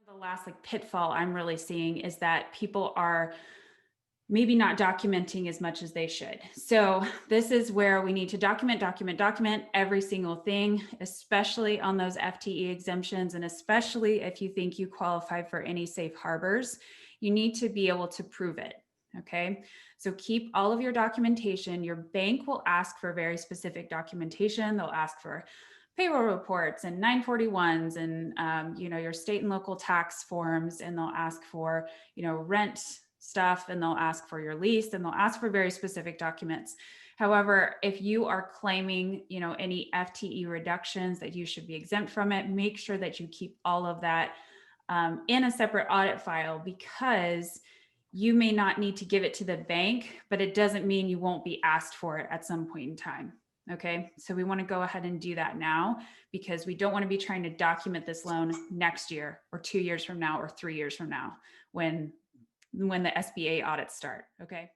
The last pitfall I'm really seeing is that people are maybe not documenting as much as they should. So this is where we need to document every single thing, especially on those FTE exemptions. And especially if you think you qualify for any safe harbors, you need to be able to prove it. Okay. So keep all of your documentation. Your bank will ask for very specific documentation. They'll ask for payroll reports and 941s and your state and local tax forms, and they'll ask for rent stuff, and they'll ask for your lease, and they'll ask for very specific documents. However, if you are claiming any FTE reductions, that you should be exempt from it, make sure that you keep all of that in a separate audit file, because you may not need to give it to the bank, but it doesn't mean you won't be asked for it at some point in time. Okay, so we want to go ahead and do that now, because we don't want to be trying to document this loan next year or 2 years from now or 3 years from now when the SBA audits start. Okay.